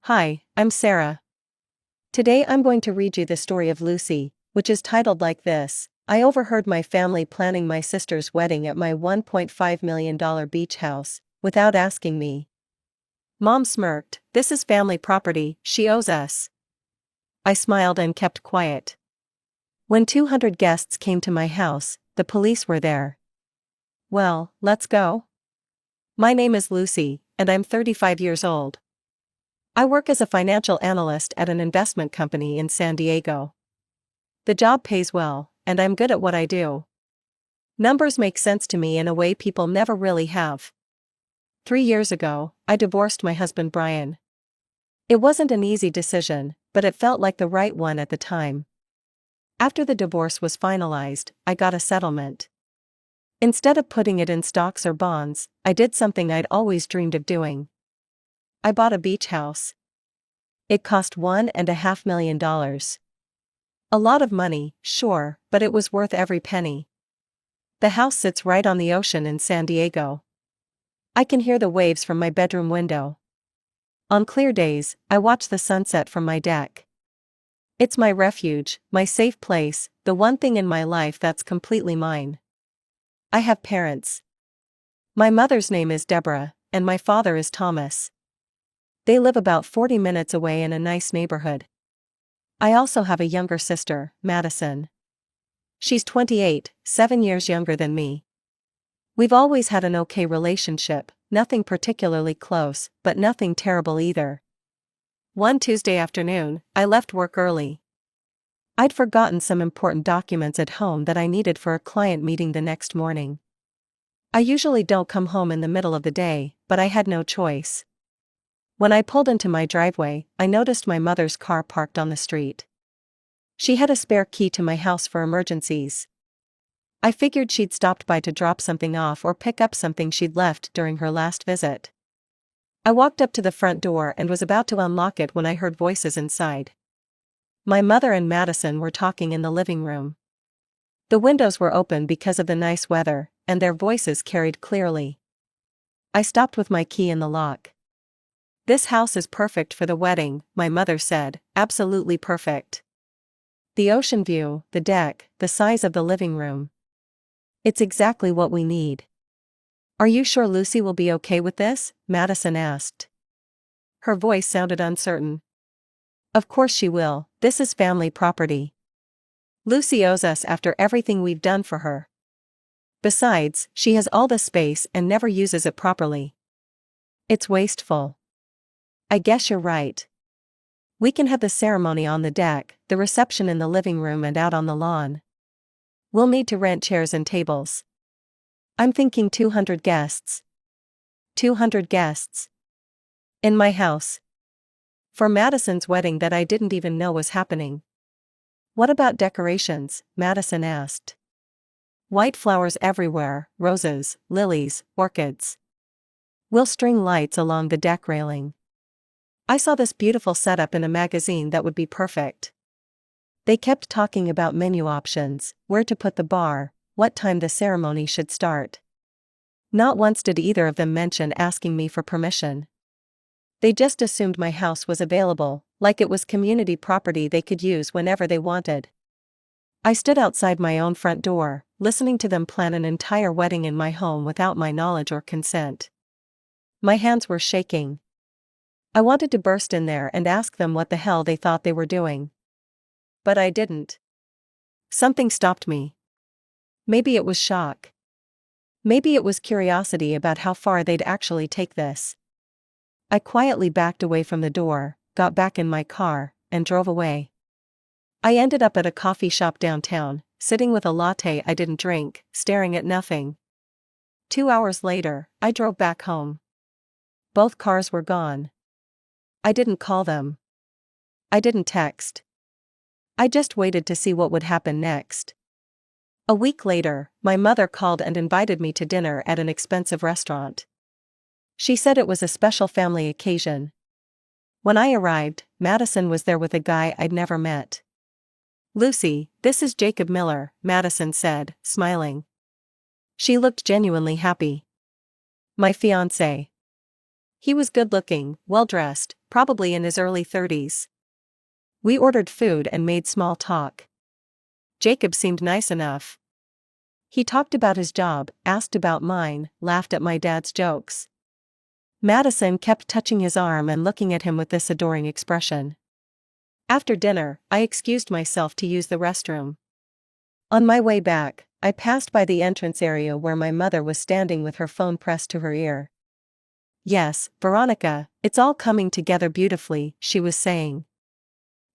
Hi, I'm Sarah. Today I'm going to read you the story of Lucy, which is titled like this. I overheard my family planning my sister's wedding at my $1.5 million beach house, without asking me. Mom smirked. This is family property, she owes us. I smiled and kept quiet. When 200 guests came to my house, the police were there. Well, let's go. My name is Lucy, and I'm 35 years old. I work as a financial analyst at an investment company in San Diego. The job pays well, and I'm good at what I do. Numbers make sense to me in a way people never really have. 3 years ago, I divorced my husband Brian. It wasn't an easy decision, but it felt like the right one at the time. After the divorce was finalized, I got a settlement. Instead of putting it in stocks or bonds, I did something I'd always dreamed of doing. I bought a beach house. It cost $1.5 million. A lot of money, sure, but it was worth every penny. The house sits right on the ocean in San Diego. I can hear the waves from my bedroom window. On clear days, I watch the sunset from my deck. It's my refuge, my safe place, the one thing in my life that's completely mine. I have parents. My mother's name is Deborah, and my father is Thomas. They live about 40 minutes away in a nice neighborhood. I also have a younger sister, Madison. She's 28, 7 years younger than me. We've always had an okay relationship, nothing particularly close, but nothing terrible either. One Tuesday afternoon, I left work early. I'd forgotten some important documents at home that I needed for a client meeting the next morning. I usually don't come home in the middle of the day, but I had no choice. When I pulled into my driveway, I noticed my mother's car parked on the street. She had a spare key to my house for emergencies. I figured she'd stopped by to drop something off or pick up something she'd left during her last visit. I walked up to the front door and was about to unlock it when I heard voices inside. My mother and Madison were talking in the living room. The windows were open because of the nice weather, and their voices carried clearly. I stopped with my key in the lock. "This house is perfect for the wedding," my mother said, "absolutely perfect. The ocean view, the deck, the size of the living room. It's exactly what we need." "Are you sure Lucy will be okay with this?" Madison asked. Her voice sounded uncertain. "Of course she will, this is family property. Lucy owes us after everything we've done for her. Besides, she has all the space and never uses it properly. It's wasteful." "I guess you're right. We can have the ceremony on the deck, the reception in the living room and out on the lawn. We'll need to rent chairs and tables. I'm thinking 200 guests. 200 guests. In my house. For Madison's wedding that I didn't even know was happening." "What about decorations?" Madison asked. "White flowers everywhere, roses, lilies, orchids. We'll string lights along the deck railing. I saw this beautiful setup in a magazine that would be perfect." They kept talking about menu options, where to put the bar, what time the ceremony should start. Not once did either of them mention asking me for permission. They just assumed my house was available, like it was community property they could use whenever they wanted. I stood outside my own front door, listening to them plan an entire wedding in my home without my knowledge or consent. My hands were shaking. I wanted to burst in there and ask them what the hell they thought they were doing. But I didn't. Something stopped me. Maybe it was shock. Maybe it was curiosity about how far they'd actually take this. I quietly backed away from the door, got back in my car, and drove away. I ended up at a coffee shop downtown, sitting with a latte I didn't drink, staring at nothing. 2 hours later, I drove back home. Both cars were gone. I didn't call them. I didn't text. I just waited to see what would happen next. A week later, my mother called and invited me to dinner at an expensive restaurant. She said it was a special family occasion. When I arrived, Madison was there with a guy I'd never met. "Lucy, this is Jacob Miller," Madison said, smiling. She looked genuinely happy. "My fiancé." He was good-looking, well-dressed, probably in his early 30s. We ordered food and made small talk. Jacob seemed nice enough. He talked about his job, asked about mine, laughed at my dad's jokes. Madison kept touching his arm and looking at him with this adoring expression. After dinner, I excused myself to use the restroom. On my way back, I passed by the entrance area where my mother was standing with her phone pressed to her ear. "Yes, Veronica, it's all coming together beautifully," she was saying.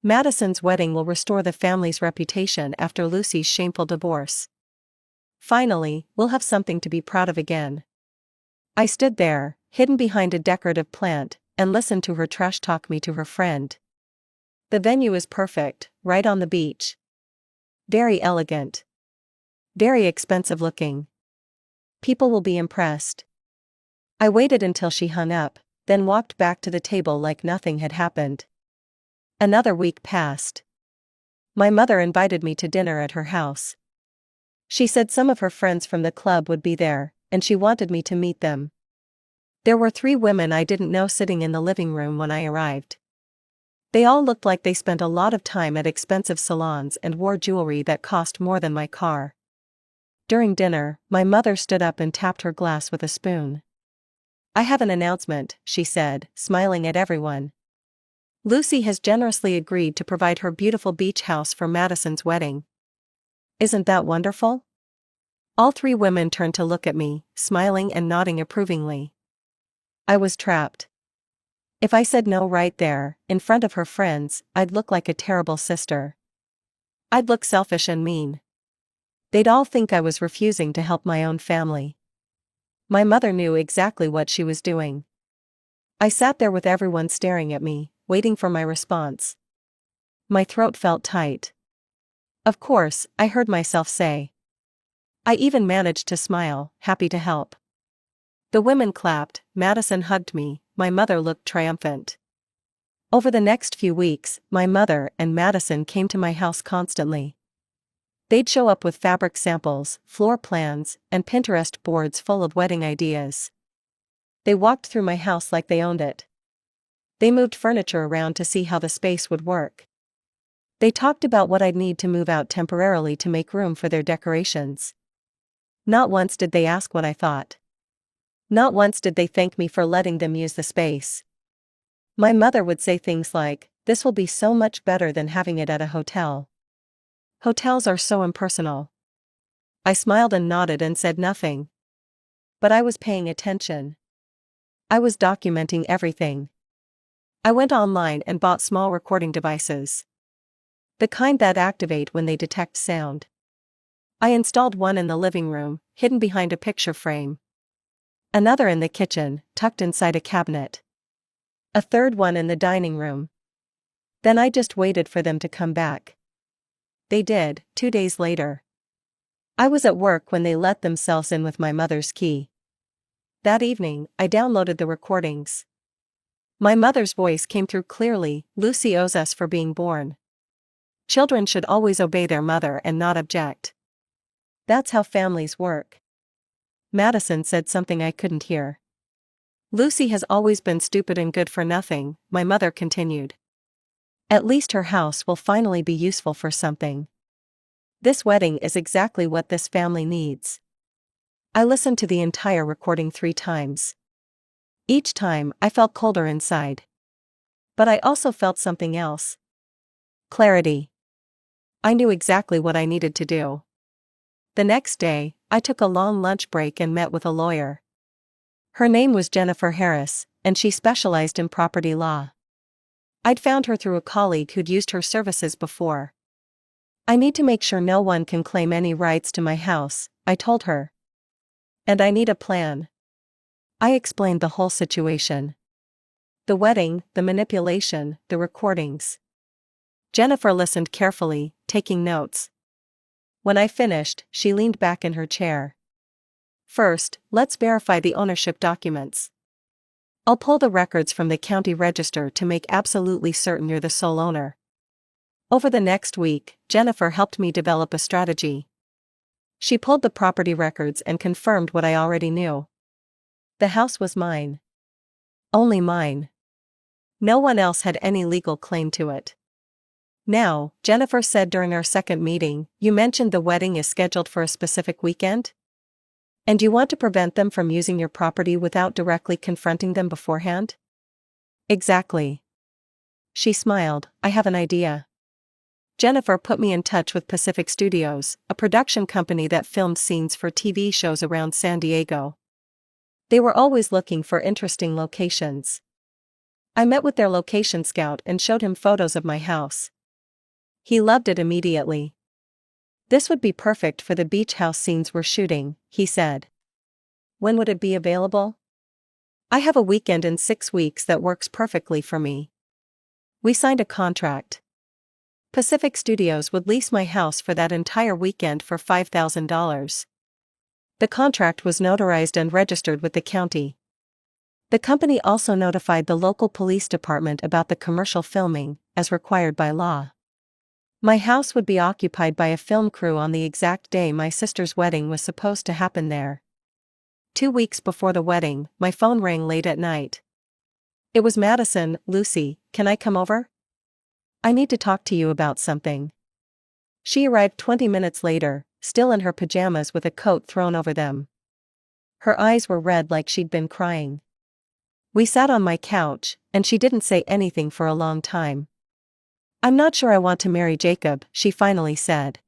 "Madison's wedding will restore the family's reputation after Lucy's shameful divorce. Finally, we'll have something to be proud of again." I stood there, hidden behind a decorative plant, and listened to her trash talk me to her friend. "The venue is perfect, right on the beach. Very elegant. Very expensive looking. People will be impressed." I waited until she hung up, then walked back to the table like nothing had happened. Another week passed. My mother invited me to dinner at her house. She said some of her friends from the club would be there, and she wanted me to meet them. There were 3 women I didn't know sitting in the living room when I arrived. They all looked like they spent a lot of time at expensive salons and wore jewelry that cost more than my car. During dinner, my mother stood up and tapped her glass with a spoon. "I have an announcement," she said, smiling at everyone. "Lucy has generously agreed to provide her beautiful beach house for Madison's wedding. Isn't that wonderful?" All 3 women turned to look at me, smiling and nodding approvingly. I was trapped. If I said no right there, in front of her friends, I'd look like a terrible sister. I'd look selfish and mean. They'd all think I was refusing to help my own family. My mother knew exactly what she was doing. I sat there with everyone staring at me, waiting for my response. My throat felt tight. Of course, I heard myself say. I even managed to smile, happy to help. The women clapped, Madison hugged me, my mother looked triumphant. Over the next few weeks, my mother and Madison came to my house constantly. They'd show up with fabric samples, floor plans, and Pinterest boards full of wedding ideas. They walked through my house like they owned it. They moved furniture around to see how the space would work. They talked about what I'd need to move out temporarily to make room for their decorations. Not once did they ask what I thought. Not once did they thank me for letting them use the space. My mother would say things like, "This will be so much better than having it at a hotel. Hotels are so impersonal." I smiled and nodded and said nothing. But I was paying attention. I was documenting everything. I went online and bought small recording devices. The kind that activate when they detect sound. I installed one in the living room, hidden behind a picture frame. Another in the kitchen, tucked inside a cabinet. A third one in the dining room. Then I just waited for them to come back. They did, 2 days later. I was at work when they let themselves in with my mother's key. That evening, I downloaded the recordings. My mother's voice came through clearly, "Lucy owes us for being born. Children should always obey their mother and not object. That's how families work." Madison said something I couldn't hear. "Lucy has always been stupid and good for nothing," my mother continued. "At least her house will finally be useful for something. This wedding is exactly what this family needs." I listened to the entire recording 3 times. Each time, I felt colder inside. But I also felt something else. Clarity. I knew exactly what I needed to do. The next day, I took a long lunch break and met with a lawyer. Her name was Jennifer Harris, and she specialized in property law. I'd found her through a colleague who'd used her services before. "I need to make sure no one can claim any rights to my house," I told her. "And I need a plan." I explained the whole situation. The wedding, the manipulation, the recordings. Jennifer listened carefully, taking notes. When I finished, she leaned back in her chair. "First, let's verify the ownership documents. I'll pull the records from the county register to make absolutely certain you're the sole owner." Over the next week, Jennifer helped me develop a strategy. She pulled the property records and confirmed what I already knew. The house was mine. Only mine. No one else had any legal claim to it. Now, Jennifer said during our second meeting, you mentioned the wedding is scheduled for a specific weekend? And you want to prevent them from using your property without directly confronting them beforehand? Exactly. She smiled. I have an idea. Jennifer put me in touch with Pacific Studios, a production company that filmed scenes for TV shows around San Diego. They were always looking for interesting locations. I met with their location scout and showed him photos of my house. He loved it immediately. This would be perfect for the beach house scenes we're shooting, he said. When would it be available? I have a weekend in 6 weeks that works perfectly for me. We signed a contract. Pacific Studios would lease my house for that entire weekend for $5,000. The contract was notarized and registered with the county. The company also notified the local police department about the commercial filming, as required by law. My house would be occupied by a film crew on the exact day my sister's wedding was supposed to happen there. 2 weeks before the wedding, my phone rang late at night. It was Madison. Lucy, can I come over? I need to talk to you about something. She arrived 20 minutes later, still in her pajamas with a coat thrown over them. Her eyes were red like she'd been crying. We sat on my couch, and she didn't say anything for a long time. I'm not sure I want to marry Jacob, she finally said.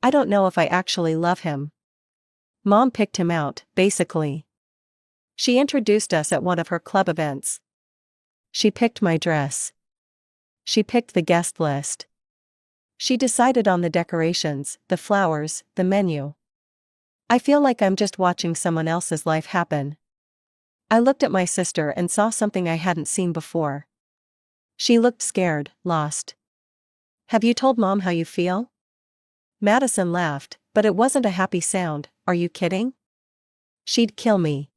I don't know if I actually love him. Mom picked him out, basically. She introduced us at one of her club events. She picked my dress. She picked the guest list. She decided on the decorations, the flowers, the menu. I feel like I'm just watching someone else's life happen. I looked at my sister and saw something I hadn't seen before. She looked scared, lost. Have you told Mom how you feel? Madison laughed, but it wasn't a happy sound. Are you kidding? She'd kill me.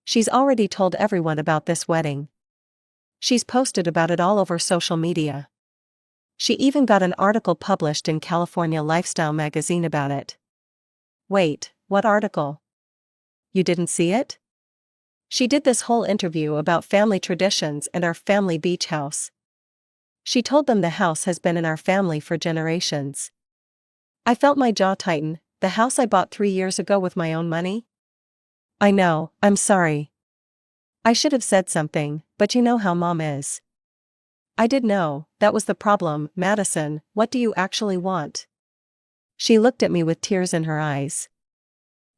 She's already told everyone about this wedding. She's posted about it all over social media. She even got an article published in California Lifestyle magazine about it. Wait, what article? You didn't see it? She did this whole interview about family traditions and our family beach house. She told them the house has been in our family for generations. I felt my jaw tighten. The house I bought 3 years ago with my own money? I know, I'm sorry. I should have said something, but you know how Mom is. I did know, that was the problem. Madison, what do you actually want? She looked at me with tears in her eyes.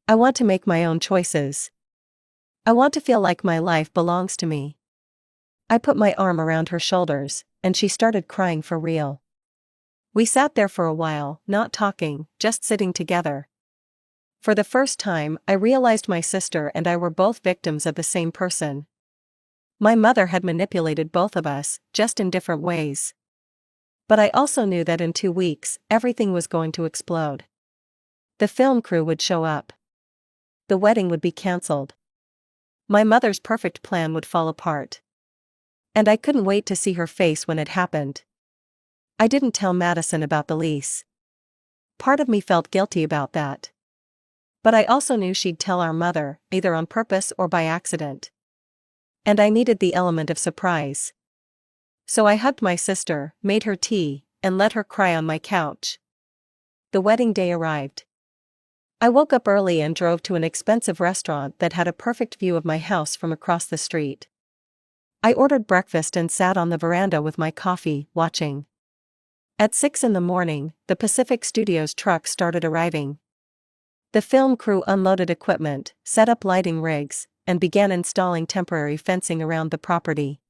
I want to make my own choices. I want to feel like my life belongs to me. I put my arm around her shoulders, and she started crying for real. We sat there for a while, not talking, just sitting together. For the first time, I realized my sister and I were both victims of the same person. My mother had manipulated both of us, just in different ways. But I also knew that in 2 weeks, everything was going to explode. The film crew would show up. The wedding would be cancelled. My mother's perfect plan would fall apart. And I couldn't wait to see her face when it happened. I didn't tell Madison about the lease. Part of me felt guilty about that. But I also knew she'd tell our mother, either on purpose or by accident. And I needed the element of surprise. So I hugged my sister, made her tea, and let her cry on my couch. The wedding day arrived. I woke up early and drove to an expensive restaurant that had a perfect view of my house from across the street. I ordered breakfast and sat on the veranda with my coffee, watching. At 6 in the morning, the Pacific Studios truck started arriving. The film crew unloaded equipment, set up lighting rigs, and began installing temporary fencing around the property.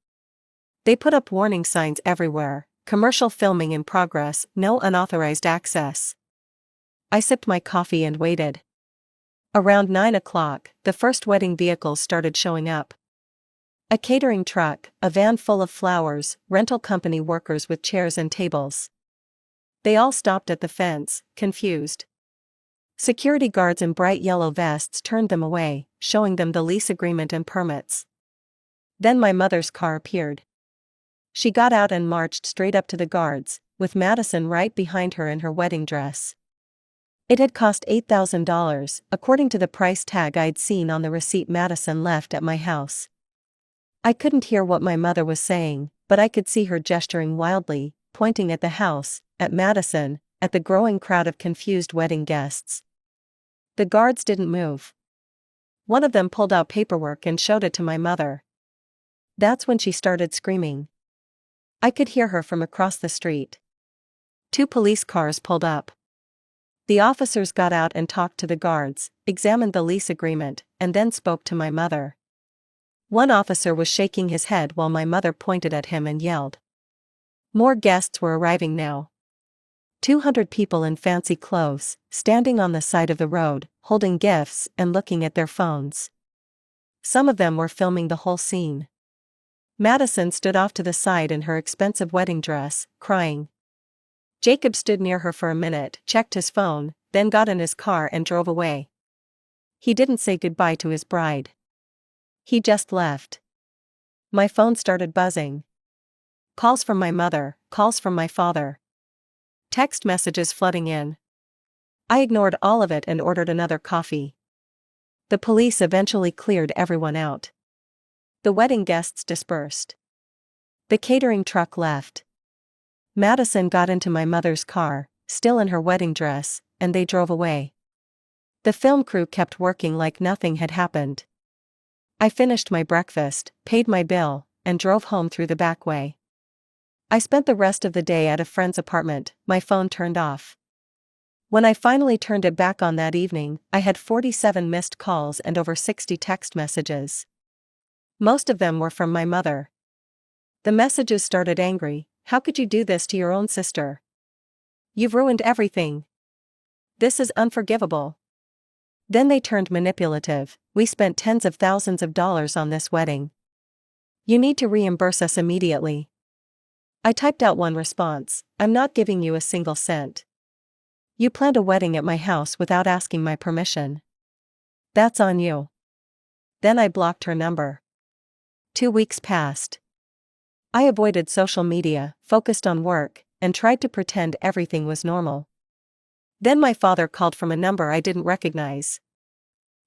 They put up warning signs everywhere: commercial filming in progress, no unauthorized access. I sipped my coffee and waited. Around 9 o'clock, the first wedding vehicles started showing up. A catering truck, a van full of flowers, rental company workers with chairs and tables. They all stopped at the fence, confused. Security guards in bright yellow vests turned them away, showing them the lease agreement and permits. Then my mother's car appeared. She got out and marched straight up to the guards, with Madison right behind her in her wedding dress. It had cost $8,000, according to the price tag I'd seen on the receipt Madison left at my house. I couldn't hear what my mother was saying, but I could see her gesturing wildly, pointing at the house, at Madison, at the growing crowd of confused wedding guests. The guards didn't move. One of them pulled out paperwork and showed it to my mother. That's when she started screaming. I could hear her from across the street. 2 police cars pulled up. The officers got out and talked to the guards, examined the lease agreement, and then spoke to my mother. One officer was shaking his head while my mother pointed at him and yelled. More guests were arriving now. 200 people in fancy clothes, standing on the side of the road, holding gifts and looking at their phones. Some of them were filming the whole scene. Madison stood off to the side in her expensive wedding dress, crying. Jacob stood near her for a minute, checked his phone, then got in his car and drove away. He didn't say goodbye to his bride. He just left. My phone started buzzing. Calls from my mother, calls from my father. Text messages flooding in. I ignored all of it and ordered another coffee. The police eventually cleared everyone out. The wedding guests dispersed. The catering truck left. Madison got into my mother's car, still in her wedding dress, and they drove away. The film crew kept working like nothing had happened. I finished my breakfast, paid my bill, and drove home through the back way. I spent the rest of the day at a friend's apartment, my phone turned off. When I finally turned it back on that evening, I had 47 missed calls and over 60 text messages. Most of them were from my mother. The messages started angry. How could you do this to your own sister? You've ruined everything. This is unforgivable. Then they turned manipulative. We spent tens of thousands of dollars on this wedding. You need to reimburse us immediately. I typed out one response. I'm not giving you a single cent. You planned a wedding at my house without asking my permission. That's on you. Then I blocked her number. 2 weeks passed. I avoided social media, focused on work, and tried to pretend everything was normal. Then my father called from a number I didn't recognize.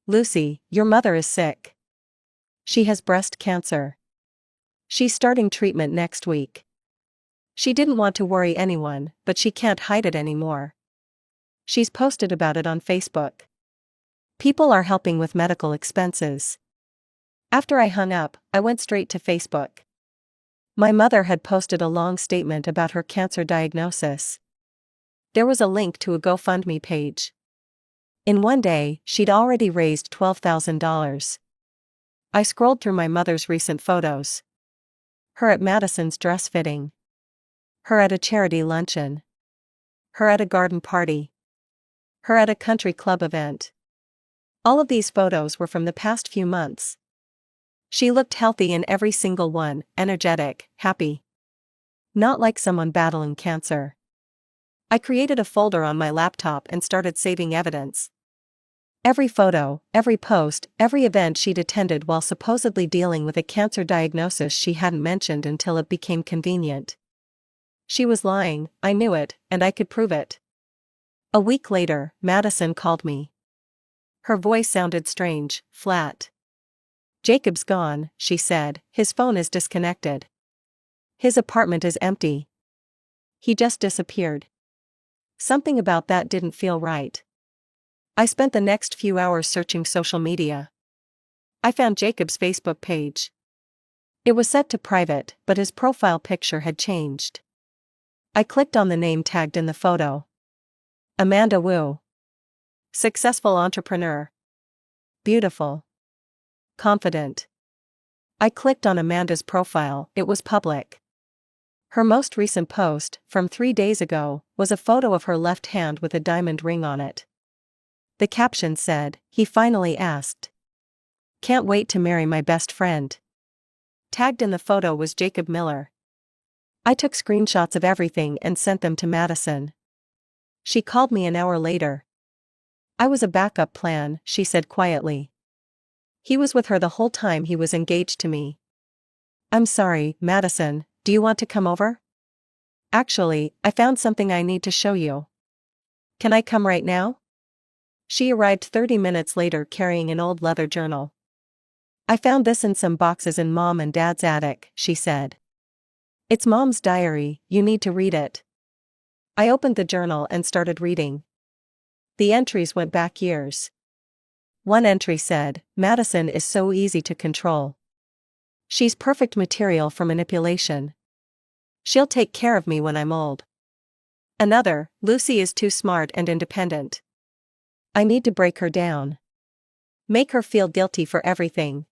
Lucy, your mother is sick. She has breast cancer. She's starting treatment next week. She didn't want to worry anyone, but she can't hide it anymore. She's posted about it on Facebook. People are helping with medical expenses. After I hung up, I went straight to Facebook. My mother had posted a long statement about her cancer diagnosis. There was a link to a GoFundMe page. In one day, she'd already raised $12,000. I scrolled through my mother's recent photos. Her at Madison's dress fitting. Her at a charity luncheon. Her at a garden party. Her at a country club event. All of these photos were from the past few months. She looked healthy in every single one, energetic, happy. Not like someone battling cancer. I created a folder on my laptop and started saving evidence. Every photo, every post, every event she'd attended while supposedly dealing with a cancer diagnosis she hadn't mentioned until it became convenient. She was lying, I knew it, and I could prove it. A week later, Madison called me. Her voice sounded strange, flat. Jacob's gone, she said, his phone is disconnected. His apartment is empty. He just disappeared. Something about that didn't feel right. I spent the next few hours searching social media. I found Jacob's Facebook page. It was set to private, but his profile picture had changed. I clicked on the name tagged in the photo. Amanda Wu. Successful entrepreneur. Beautiful. Confident. I clicked on Amanda's profile, it was public. Her most recent post, from 3 days ago, was a photo of her left hand with a diamond ring on it. The caption said, "He finally asked. Can't wait to marry my best friend." Tagged in the photo was Jacob Miller. I took screenshots of everything and sent them to Madison. She called me an hour later. I was a backup plan, she said quietly. He was with her the whole time he was engaged to me. I'm sorry, Madison, do you want to come over? Actually, I found something I need to show you. Can I come right now? She arrived 30 minutes later carrying an old leather journal. I found this in some boxes in Mom and Dad's attic, she said. It's Mom's diary, you need to read it. I opened the journal and started reading. The entries went back years. One entry said, Madison is so easy to control. She's perfect material for manipulation. She'll take care of me when I'm old. Another, Lucy is too smart and independent. I need to break her down. Make her feel guilty for everything.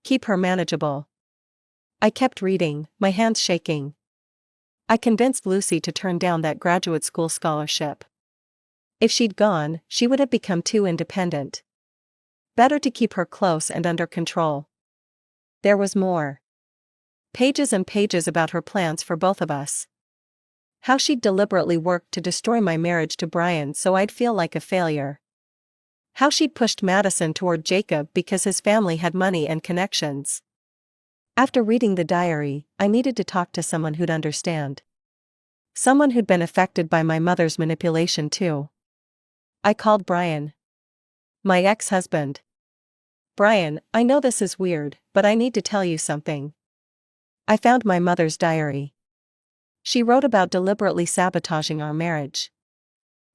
Keep her manageable. I kept reading, my hands shaking. I convinced Lucy to turn down that graduate school scholarship. If she'd gone, she would have become too independent. Better to keep her close and under control. There was more. Pages and pages about her plans for both of us. How she'd deliberately worked to destroy my marriage to Brian so I'd feel like a failure. How she'd pushed Madison toward Jacob because his family had money and connections. After reading the diary, I needed to talk to someone who'd understand. Someone who'd been affected by my mother's manipulation too. I called Brian. My ex-husband. Brian, I know this is weird, but I need to tell you something. I found my mother's diary. She wrote about deliberately sabotaging our marriage.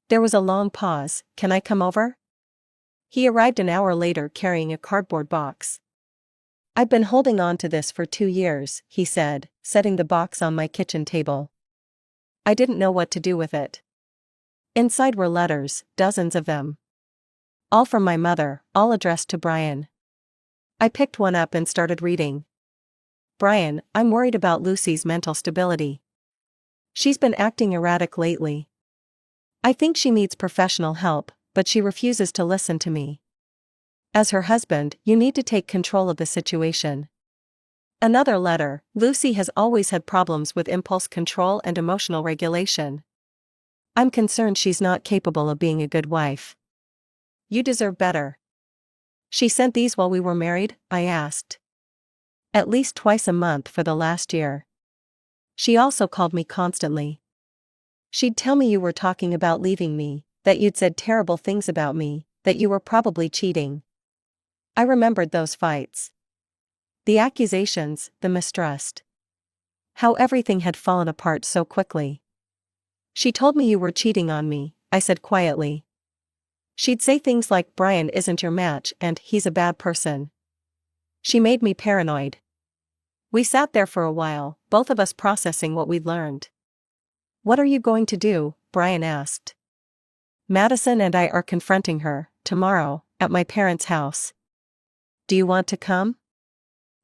There was a long pause. Can I come over? He arrived an hour later carrying a cardboard box. I've been holding on to this for 2 years, he said, setting the box on my kitchen table. I didn't know what to do with it. Inside were letters, dozens of them. All from my mother, all addressed to Brian. I picked one up and started reading. Brian, I'm worried about Lucy's mental stability. She's been acting erratic lately. I think she needs professional help, but she refuses to listen to me. As her husband, you need to take control of the situation. Another letter, Lucy has always had problems with impulse control and emotional regulation. I'm concerned she's not capable of being a good wife. You deserve better. She sent these while we were married? I asked. At least twice a month for the last year. She also called me constantly. She'd tell me you were talking about leaving me, that you'd said terrible things about me, that you were probably cheating. I remembered those fights. The accusations, the mistrust. How everything had fallen apart so quickly. She told me you were cheating on me, I said quietly. She'd say things like Brian isn't your match and he's a bad person. She made me paranoid. We sat there for a while, both of us processing what we'd learned. What are you going to do? Brian asked. Madison and I are confronting her, tomorrow, at my parents' house. Do you want to come?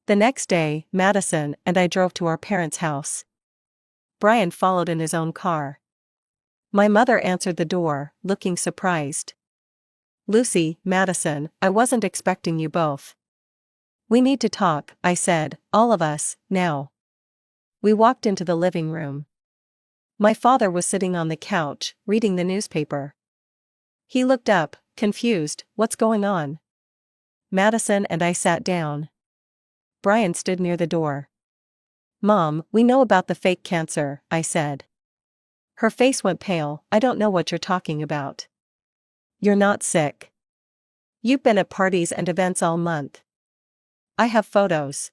The next day, Madison and I drove to our parents' house. Brian followed in his own car. My mother answered the door, looking surprised. Lucy, Madison, I wasn't expecting you both. We need to talk, I said, all of us, now. We walked into the living room. My father was sitting on the couch, reading the newspaper. He looked up, confused, what's going on? Madison and I sat down. Brian stood near the door. Mom, we know about the fake cancer, I said. Her face went pale. I don't know what you're talking about. You're not sick. You've been at parties and events all month. I have photos.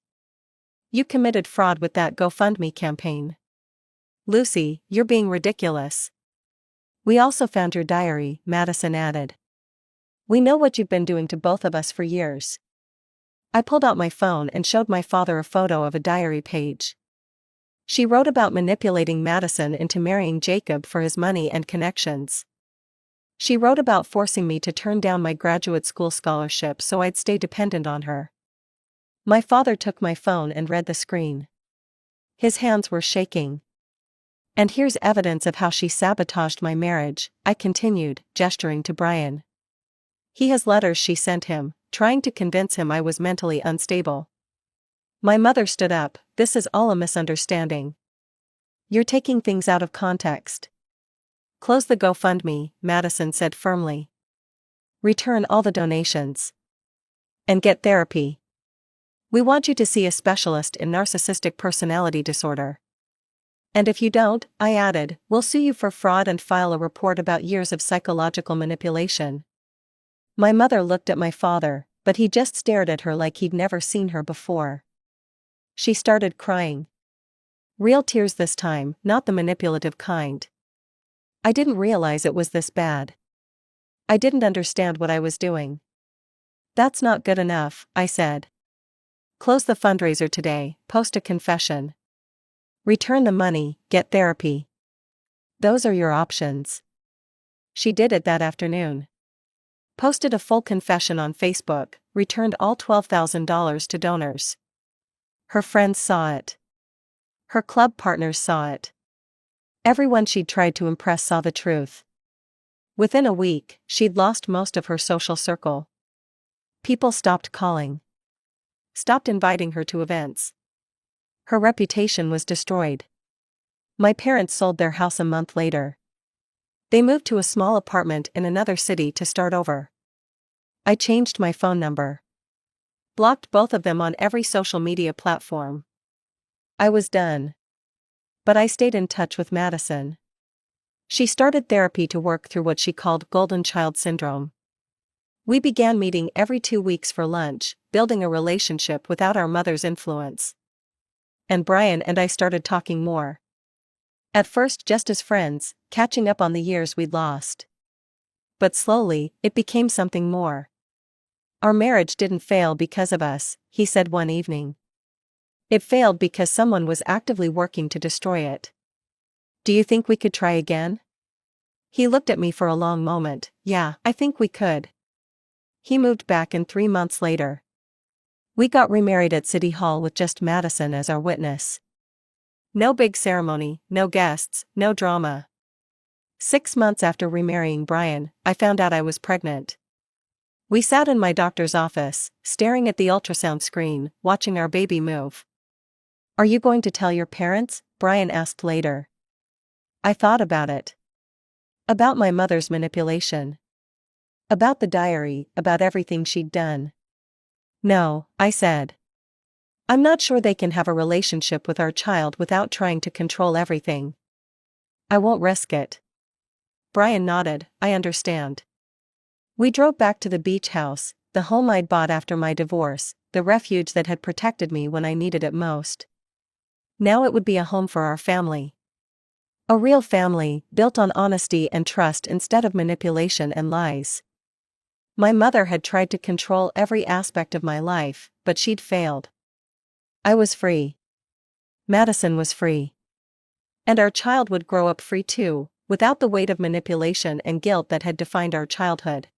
You committed fraud with that GoFundMe campaign. Lucy, you're being ridiculous. We also found your diary, Madison added. We know what you've been doing to both of us for years. I pulled out my phone and showed my father a photo of a diary page. She wrote about manipulating Madison into marrying Jacob for his money and connections. She wrote about forcing me to turn down my graduate school scholarship so I'd stay dependent on her. My father took my phone and read the screen. His hands were shaking. And here's evidence of how she sabotaged my marriage, I continued, gesturing to Brian. He has letters she sent him, trying to convince him I was mentally unstable. My mother stood up. This is all a misunderstanding. You're taking things out of context. Close the GoFundMe, Madison said firmly. Return all the donations. And get therapy. We want you to see a specialist in narcissistic personality disorder. And if you don't, I added, we'll sue you for fraud and file a report about years of psychological manipulation. My mother looked at my father, but he just stared at her like he'd never seen her before. She started crying. Real tears this time, not the manipulative kind. I didn't realize it was this bad. I didn't understand what I was doing. That's not good enough, I said. Close the fundraiser today, post a confession. Return the money, get therapy. Those are your options. She did it that afternoon. Posted a full confession on Facebook, returned all $12,000 to donors. Her friends saw it. Her club partners saw it. Everyone she'd tried to impress saw the truth. Within a week, she'd lost most of her social circle. People stopped calling. Stopped inviting her to events. Her reputation was destroyed. My parents sold their house a month later. They moved to a small apartment in another city to start over. I changed my phone number. Blocked both of them on every social media platform. I was done. But I stayed in touch with Madison. She started therapy to work through what she called golden child syndrome. We began meeting every 2 weeks for lunch, building a relationship without our mother's influence. And Brian and I started talking more. At first just as friends, catching up on the years we'd lost. But slowly, it became something more. Our marriage didn't fail because of us, he said one evening. It failed because someone was actively working to destroy it. Do you think we could try again? He looked at me for a long moment. Yeah, I think we could. He moved back and 3 months later. We got remarried at City Hall with just Madison as our witness. No big ceremony, no guests, no drama. 6 months after remarrying Brian, I found out I was pregnant. We sat in my doctor's office, staring at the ultrasound screen, watching our baby move. Are you going to tell your parents? Brian asked later. I thought about it. About my mother's manipulation. About the diary, about everything she'd done. No, I said. I'm not sure they can have a relationship with our child without trying to control everything. I won't risk it. Brian nodded. I understand. We drove back to the beach house, the home I'd bought after my divorce, the refuge that had protected me when I needed it most. Now it would be a home for our family. A real family, built on honesty and trust instead of manipulation and lies. My mother had tried to control every aspect of my life, but she'd failed. I was free. Madison was free. And our child would grow up free too, without the weight of manipulation and guilt that had defined our childhood.